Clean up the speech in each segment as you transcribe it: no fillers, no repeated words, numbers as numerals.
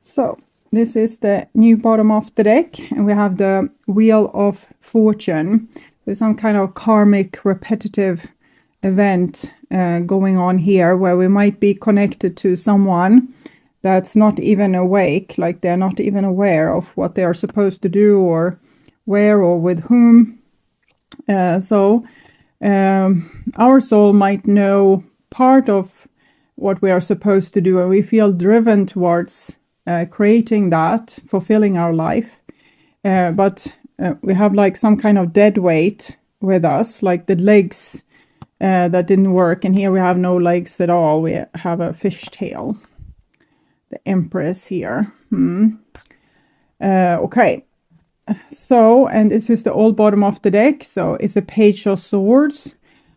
So this is the new bottom of the deck, and we have the Wheel of Fortune. There's some kind of karmic repetitive event going on here where we might be connected to someone that's not even awake, like they're not even aware of what they are supposed to do or where or with whom. So our soul might know part of what we are supposed to do, and we feel driven towards creating that, fulfilling our life. But we have like some kind of dead weight with us, like the legs that didn't work. And here we have no legs at all. We have a fishtail. The Empress here. Okay. So, and this is the old bottom of the deck. So it's a Page of Swords.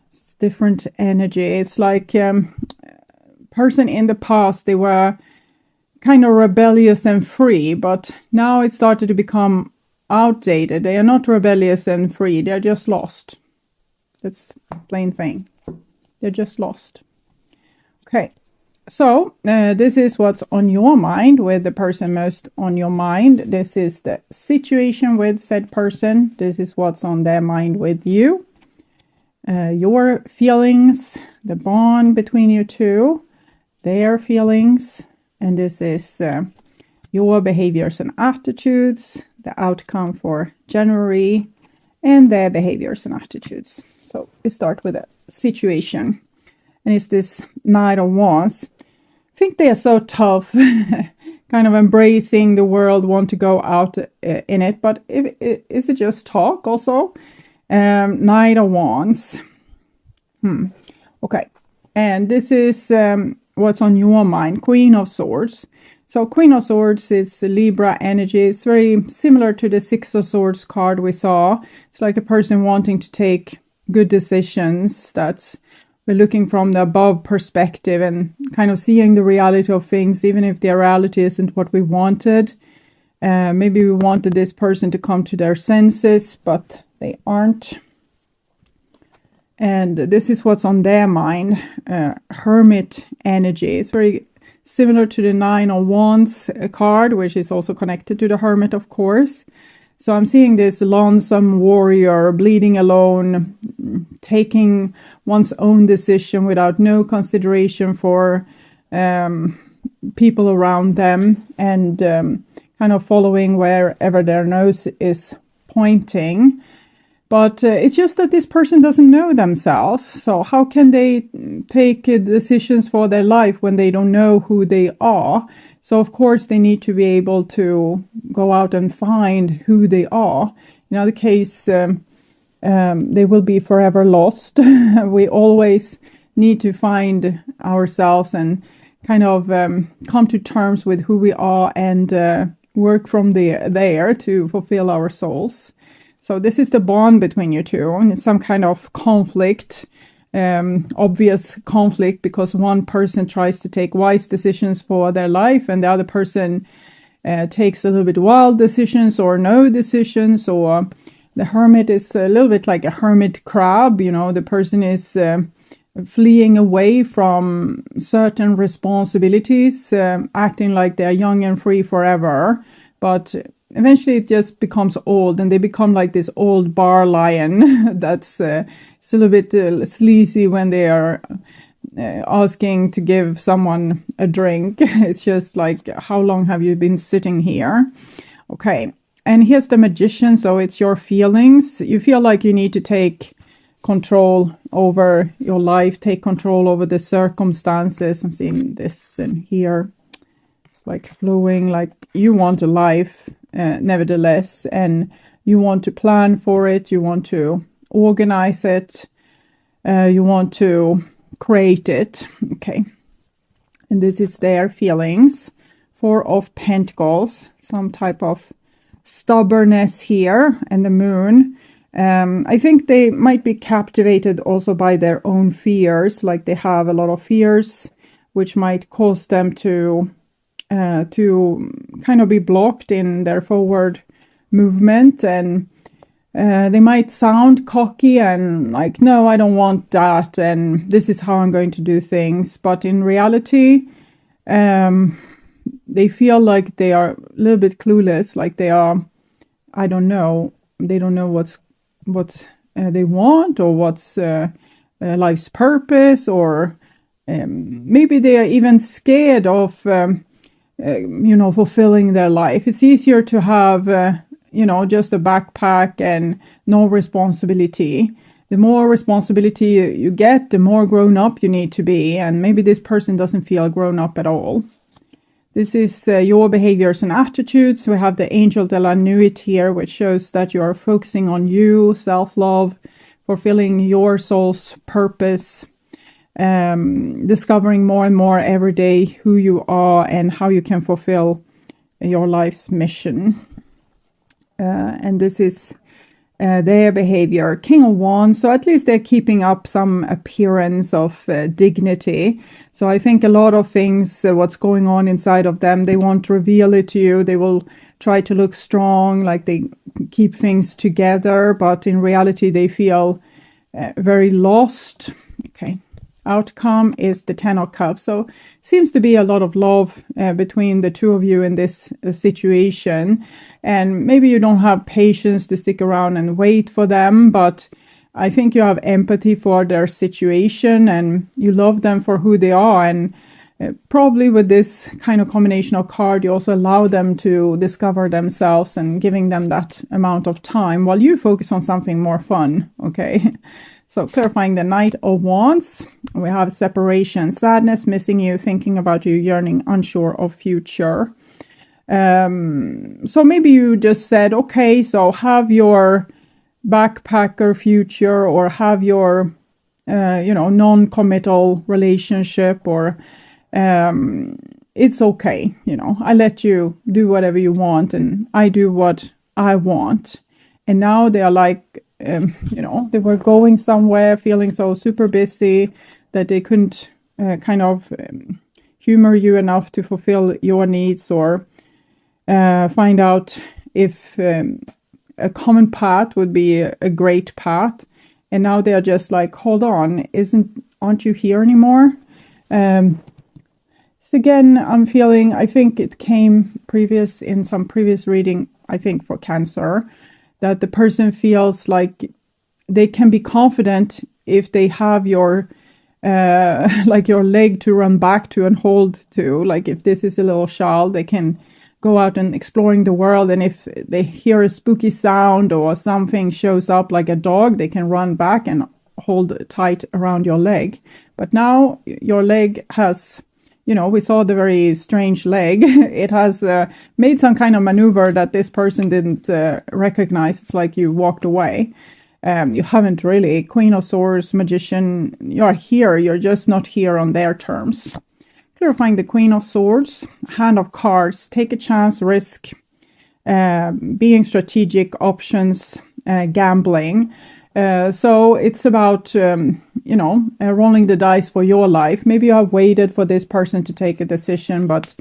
It's different energy. It's like person in the past, they were kind of rebellious and free, but now it started to become outdated. They are not rebellious and free. They're just lost. That's plain thing. They're just lost. Okay. So this is what's on your mind with the person most on your mind. This is the situation with said person. This is what's on their mind with you. Your feelings, the bond between you two, their feelings. And this is your behaviors and attitudes, the outcome for January, and their behaviors and attitudes. So we start with a situation. And it's this Knight of Wands. I think they are so tough, kind of embracing the world, want to go out in it. But is it just talk also? Knight of Wands. Okay. And this is what's on your mind. Queen of Swords. So Queen of Swords is Libra energy. It's very similar to the Six of Swords card we saw. It's like a person wanting to take good decisions. We're looking from the above perspective and kind of seeing the reality of things, even if the reality isn't what we wanted. Maybe we wanted this person to come to their senses, but they aren't. And this is what's on their mind. Hermit energy. It's very similar to the Nine of Wands card, which is also connected to the Hermit, of course. So I'm seeing this lonesome warrior, bleeding alone, taking one's own decision without no consideration for people around them, and kind of following wherever their nose is pointing. But it's just that this person doesn't know themselves. So how can they take decisions for their life when they don't know who they are? So, of course, they need to be able to go out and find who they are. In other case, they will be forever lost. We always need to find ourselves and kind of come to terms with who we are and work from there to fulfill our souls. So this is the bond between you two, and it's some kind of conflict. Obvious conflict because one person tries to take wise decisions for their life and the other person takes a little bit wild decisions or no decisions. Or the hermit is a little bit like a hermit crab. You know, the person is fleeing away from certain responsibilities, acting like they're young and free forever, but eventually it just becomes old and they become like this old bar lion that's it's a little bit sleazy when they are asking to give someone a drink. It's just like, how long have you been sitting here? Okay. And here's the Magician. So it's your feelings. You feel like you need to take control over your life, take control over the circumstances. I'm seeing this in here. It's like flowing, like you want a life. Nevertheless, and you want to plan for it, you want to organize it, you want to create it. Okay, and this is their feelings. Four of Pentacles, some type of stubbornness here, and the Moon. I think they might be captivated also by their own fears, like they have a lot of fears which might cause them to kind of be blocked in their forward movement, and they might sound cocky and like, no, I don't want that, and this is how I'm going to do things. But in reality, they feel like they are a little bit clueless, like they are, I don't know, they don't know what they want, or what's life's purpose, or maybe they are even scared of fulfilling their life. It's easier to have just a backpack and no responsibility. The more responsibility you get, the more grown up you need to be, and maybe this person doesn't feel grown up at all. This is your behaviors and attitudes. We have the Angel de la Nuit here, which shows that you are focusing on you, self-love, fulfilling your soul's purpose, discovering more and more every day who you are and how you can fulfill your life's mission. And this is their behavior. King of Wands, so at least they're keeping up some appearance of dignity. So I think a lot of things, what's going on inside of them, they won't reveal it to you. They will try to look strong, like they keep things together, but in reality they feel very lost. Okay. Outcome is the 10 of Cups. So seems to be a lot of love between the two of you in this situation. And maybe you don't have patience to stick around and wait for them, but I think you have empathy for their situation and you love them for who they are. And probably with this kind of combination of card, you also allow them to discover themselves and giving them that amount of time while you focus on something more fun. Okay. So clarifying the Knight of Wands, we have separation, sadness, missing you, thinking about you, yearning, unsure of future. So maybe you just said, okay, so have your backpacker future, or have your, non-committal relationship, or it's okay. I let you do whatever you want and I do what I want. And now they are like, they were going somewhere feeling so super busy that they couldn't humor you enough to fulfill your needs, or find out if a common path would be a great path. And now they are just like, hold on, aren't you here anymore? So again, I think it came in some previous reading, I think for Cancer, that the person feels like they can be confident if they have your your leg to run back to and hold to. Like if this is a little child, they can go out and exploring the world. And if they hear a spooky sound or something shows up like a dog, they can run back and hold tight around your leg. But now your leg has, we saw the very strange leg. It has made some kind of maneuver that this person didn't recognize. It's like you walked away. You haven't really. Queen of Swords, Magician, you're here. You're just not here on their terms. Clarifying the Queen of Swords, Hand of Cards, take a chance, risk, being strategic, options, gambling. So it's about, rolling the dice for your life. Maybe you have waited for this person to take a decision, but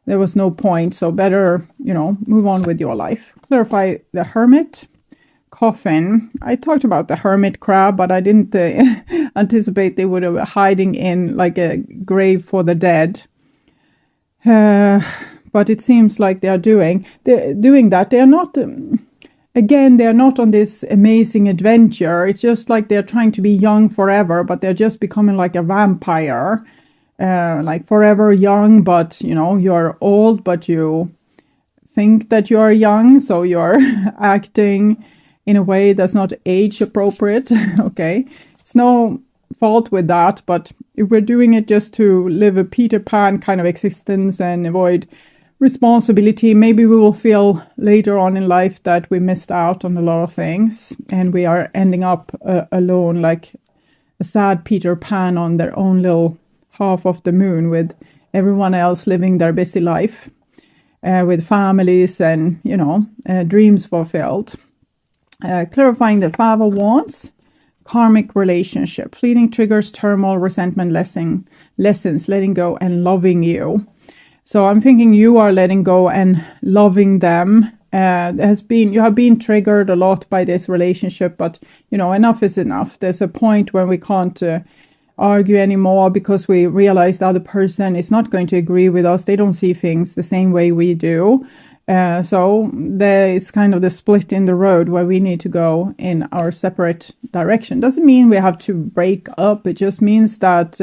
there was no point. So better, move on with your life. Clarify the Hermit, Coffin. I talked about the hermit crab, but I didn't anticipate they would be hiding in like a grave for the dead. But it seems like they're doing that. They're not... Again, they're not on this amazing adventure. It's just like they're trying to be young forever, but they're just becoming like a vampire. Like forever young, but, you're old, but you think that you're young. So you're acting in a way that's not age appropriate. Okay. It's no fault with that, but if we're doing it just to live a Peter Pan kind of existence and avoid responsibility, maybe we will feel later on in life that we missed out on a lot of things and we are ending up alone, like a sad Peter Pan on their own little half of the moon, with everyone else living their busy life, with families and dreams fulfilled. Clarifying the Five of Wands, karmic relationship, fleeting triggers, turmoil, resentment, lessons, letting go and loving you. So I'm thinking you are letting go and loving them. You have been triggered a lot by this relationship, but enough is enough. There's a point when we can't argue anymore because we realize the other person is not going to agree with us. They don't see things the same way we do. So there is kind of the split in the road where we need to go in our separate direction. Doesn't mean we have to break up. It just means that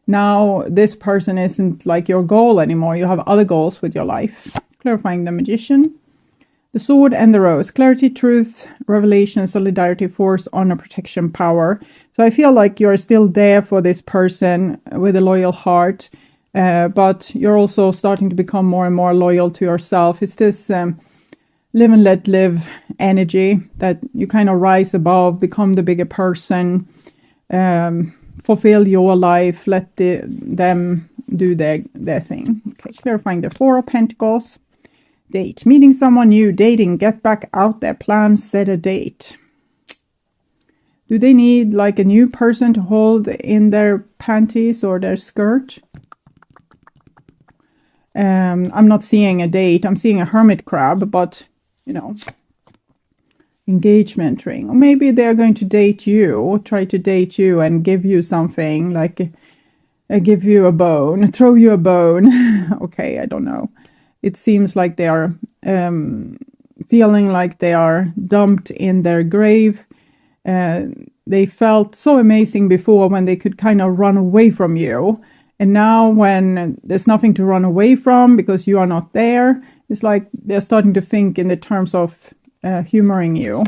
now this person isn't like your goal anymore. You have other goals with your life. Clarifying the Magician. The Sword and the Rose. Clarity, truth, revelation, solidarity, force, honor, protection, power. So I feel like you're still there for this person with a loyal heart. But you're also starting to become more and more loyal to yourself. It's this live and let live energy that you kind of rise above, become the bigger person, fulfill your life, let them do their thing. Okay, clarifying the Four of Pentacles. Date, meeting someone new, dating, get back out there, plan, set a date. Do they need like a new person to hold in their panties or their skirt? I'm not seeing a date. I'm seeing a hermit crab, but, you know, engagement ring. Or maybe they're going to date you, or try to date you and give you something, like give you a bone, throw you a bone. Okay, I don't know. It seems like they are feeling like they are dumped in their grave. They felt so amazing before when they could kind of run away from you. And now when there's nothing to run away from because you are not there, it's like they're starting to think in the terms of humoring you.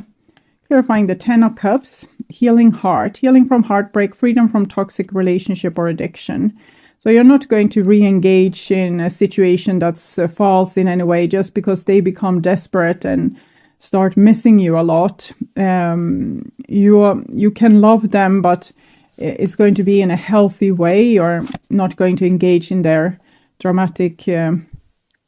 Clarifying the Ten of Cups, healing heart, healing from heartbreak, freedom from toxic relationship or addiction. So you're not going to re-engage in a situation that's false in any way just because they become desperate and start missing you a lot. You can love them, but it's going to be in a healthy way. You're not going to engage in their dramatic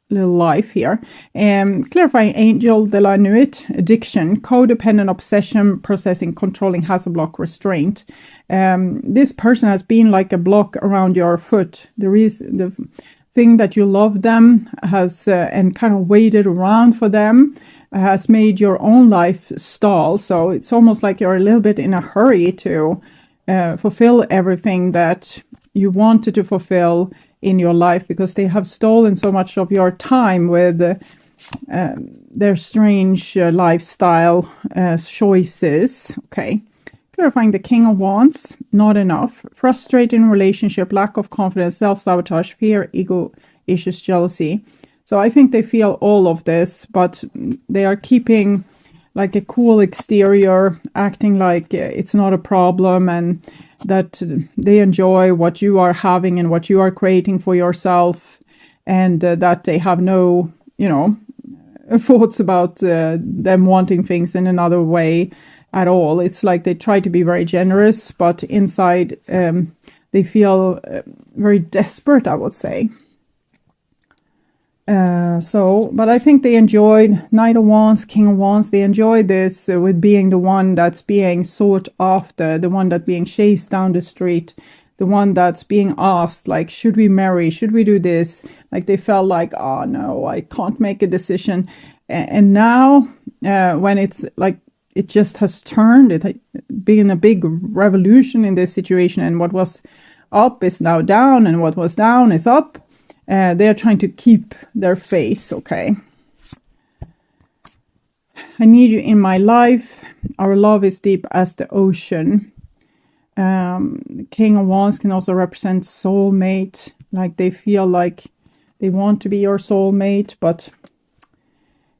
little life here. Clarifying Angel de la Nuit, addiction, codependent obsession, processing, controlling, has a block, restraint. This person has been like a block around your foot. The thing that you love them has and kind of waited around for them has made your own life stall. So it's almost like you're a little bit in a hurry to fulfill everything that you wanted to fulfill in your life because they have stolen so much of your time with their strange lifestyle choices. Okay. Clarifying the King of Wands, not enough. Frustrating relationship, lack of confidence, self-sabotage, fear, ego issues, jealousy. So I think they feel all of this, but they are keeping like a cool exterior, acting like it's not a problem and that they enjoy what you are having and what you are creating for yourself, and that they have no, you know, thoughts about them wanting things in another way at all. It's like they try to be very generous, but inside they feel very desperate, I would say. But I think they enjoyed Knight of Wands, King of Wands. They enjoyed this with being the one that's being sought after, the one that's being chased down the street, the one that's being asked, like, should we marry? Should we do this? Like they felt like, oh no, I can't make a decision. And now when it's like, it just has turned, it had been a big revolution in this situation, and what was up is now down, and what was down is up. They are trying to keep their face, okay. I need you in my life. Our love is deep as the ocean. The King of Wands can also represent soulmate. Like they feel like they want to be your soulmate, but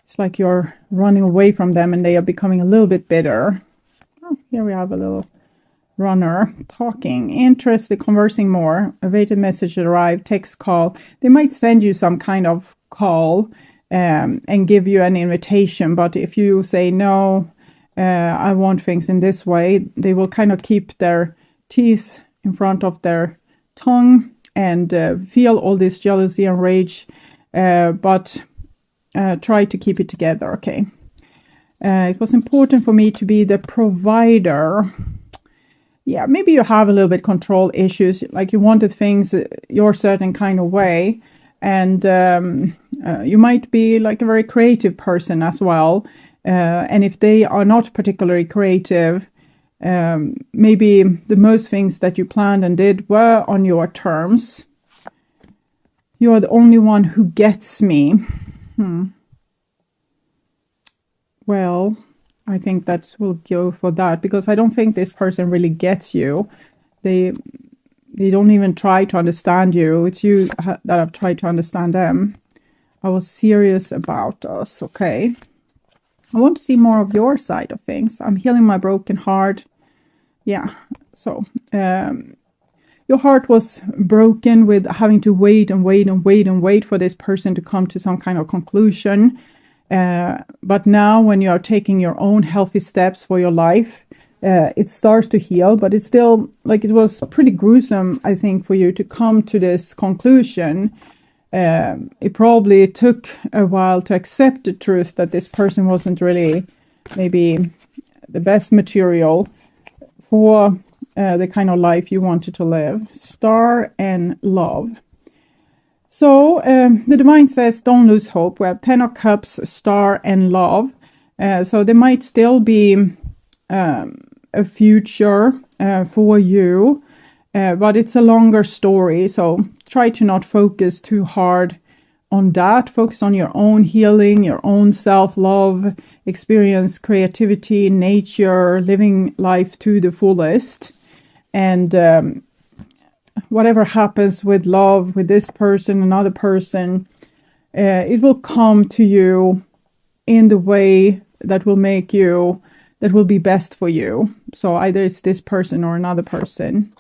it's like you're running away from them and they are becoming a little bit bitter. Oh, here we have a little runner talking, interested, conversing more, awaited message arrived, text, call. They might send you some kind of call and give you an invitation, but if you say no, I want things in this way, they will kind of keep their teeth in front of their tongue and feel all this jealousy and rage, but try to keep it together, okay. It was important for me to be the provider. Yeah, maybe you have a little bit control issues, like you wanted things your certain kind of way, and you might be like a very creative person as well, and if they are not particularly creative, Maybe the most things that you planned and did were on your terms. You are the only one who gets me. Well, I think that will go for that, because I don't think this person really gets you. They don't even try to understand you. It's you that have tried to understand them. I was serious about us. Okay. I want to see more of your side of things. I'm healing my broken heart. Yeah. So, your heart was broken with having to wait and wait and wait and wait for this person to come to some kind of conclusion. But now when you are taking your own healthy steps for your life, it starts to heal, but it's still like it was pretty gruesome, I think, for you to come to this conclusion. It probably took a while to accept the truth that this person wasn't really maybe the best material for the kind of life you wanted to live. Star and love. So the divine says, don't lose hope. We have 10 of Cups, Star and love. So there might still be a future for you, but it's a longer story. So try to not focus too hard on that. Focus on your own healing, your own self-love, experience creativity, nature, living life to the fullest. And whatever happens with love, with this person, another person, it will come to you in the way that will make you, that will be best for you. So either it's this person or another person.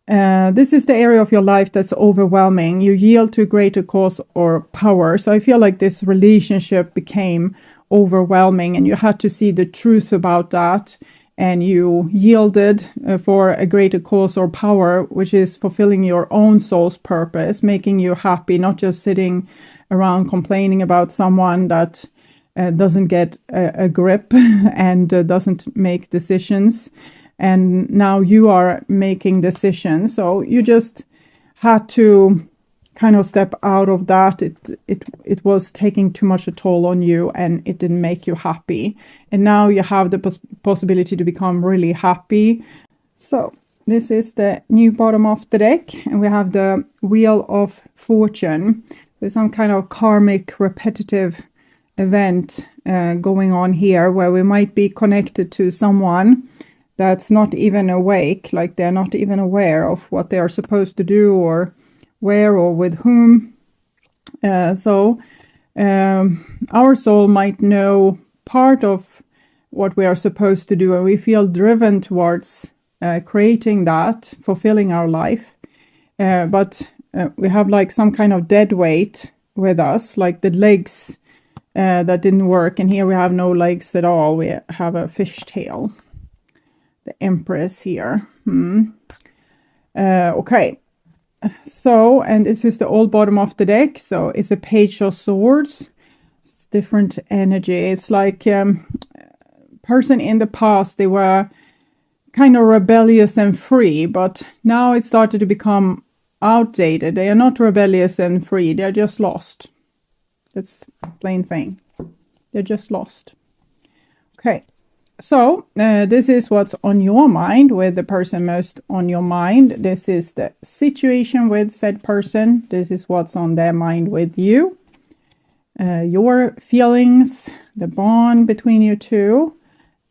This is the area of your life that's overwhelming. You yield to a greater cause or power. So I feel like this relationship became overwhelming and you had to see the truth about that. And you yielded for a greater cause or power, which is fulfilling your own soul's purpose, making you happy, not just sitting around complaining about someone that doesn't get a grip and doesn't make decisions. And now you are making decisions. So you just had to kind of step out of that. It was taking too much a toll on you and it didn't make you happy. And now you have the possibility to become really happy. So this is the new bottom of the deck. And we have the Wheel of Fortune. There's some kind of karmic repetitive event going on here where we might be connected to someone that's not even awake, like they're not even aware of what they are supposed to do or where or with whom. So our soul might know part of what we are supposed to do, and we feel driven towards creating that, fulfilling our life. But we have like some kind of dead weight with us, like the legs that didn't work. And here we have no legs at all. We have a fishtail. The Empress here. Okay. So, and this is the old bottom of the deck. So it's a Page of Swords. It's different energy. It's like person in the past, they were kind of rebellious and free, but now it started to become outdated. They are not rebellious and free. They're just lost. That's plain thing. They're just lost. Okay. So this is what's on your mind with the person most on your mind. This is the situation with said person. This is what's on their mind with you. Your feelings, the bond between you two,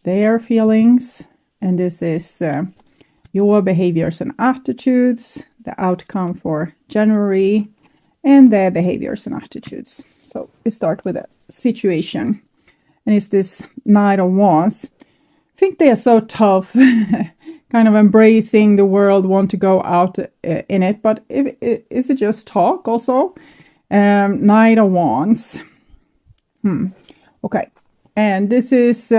their feelings. And this is your behaviors and attitudes, the outcome for January, and their behaviors and attitudes. So we start with a situation. And it's this Knight of Wands. I think they are so tough, kind of embracing the world, want to go out in it. But is it just talk also? Knight of Wands. Okay. And this is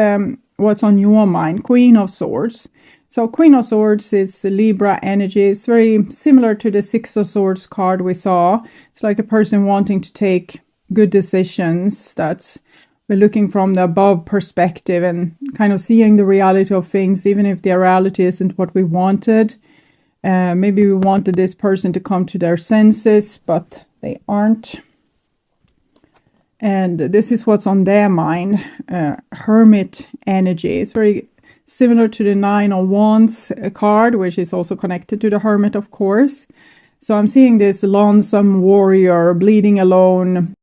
what's on your mind. Queen of Swords. So Queen of Swords is Libra energy. It's very similar to the Six of Swords card we saw. It's like a person wanting to take good decisions. That's we're looking from the above perspective and kind of seeing the reality of things, even if the reality isn't what we wanted. Maybe we wanted this person to come to their senses, but they aren't. And this is what's on their mind. Hermit energy. It's very similar to the Nine of Wands card, which is also connected to the Hermit, of course. So I'm seeing this lonesome warrior bleeding alone,